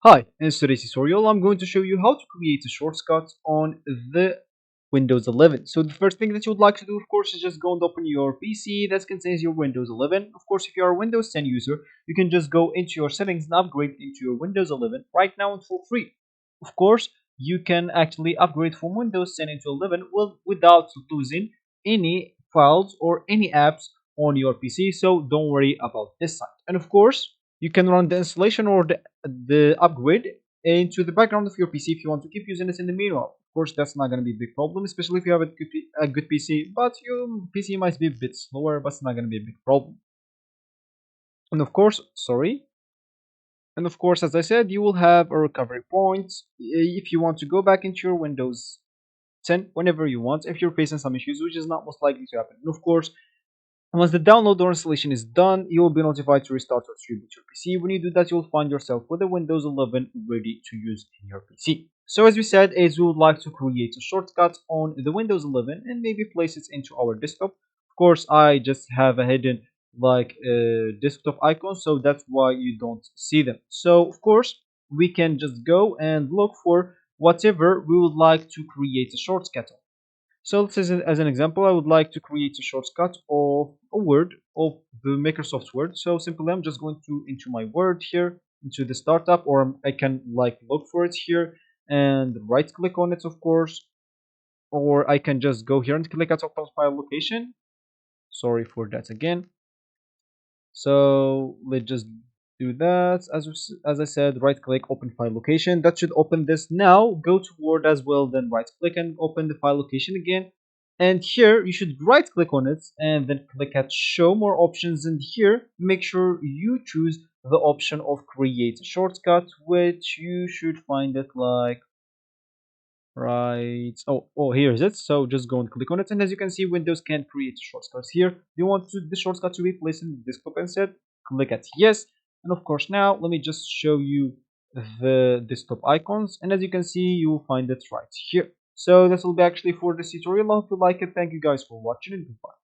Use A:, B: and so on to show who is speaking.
A: Hi, in today's tutorial I'm going to show you how to create a shortcut on the Windows 11. So the first thing that you would like to do, of course, is just go and open your PC that contains your Windows 11. Of course, if you are a Windows 10 user, you can just go into your settings and upgrade into your Windows 11 right now and for free. Of course, you can actually upgrade from Windows 10 into 11 without losing any files or any apps on your PC. So don't worry about this side. And of course, you can run the installation or the upgrade into the background of your PC if you want to keep using it in the meanwhile. Of course, that's not going to be a big problem, especially if you have a good PC, but your PC might be a bit slower, but it's not going to be a big problem. And of course, sorry. And of course, as I said, you will have a recovery point if you want to go back into your Windows 10 whenever you want if you're facing some issues, which is not most likely to happen. And of course, once the download or installation is done, you will be notified to restart or reboot your PC. When you do that, you'll find yourself with a Windows 11 ready to use in your PC. So as we said, is we would like to create a shortcut on the Windows 11 and maybe place it into our desktop. Of course, I just have a hidden desktop icon, so that's why you don't see them. So of course, we can just go and look for whatever we would like to create a shortcut on. So let's say as an example, I would like to create a shortcut of a word of the Microsoft Word. So simply I'm just going to into my Word here, into the startup, or I can like look for it here and right click on it, of course, or I can just go here and click at open file location. Sorry for that again. So let's just do that. As I said, right click, open file location. That should open this now. Go to Word as well, then right click and open the file location again. And here you should right click on it and then click at show more options. And here make sure you choose the option of create a shortcut, which you should find it like right. Oh, here is it. So just go and click on it, and as you can see, Windows can create shortcuts here. You want the shortcut to be placed in the desktop instead? Click at yes. And of course, now let me just show you the desktop icons, and as you can see, you will find it right here. So this will be actually for this tutorial. I hope you like it. Thank you guys for watching, and goodbye.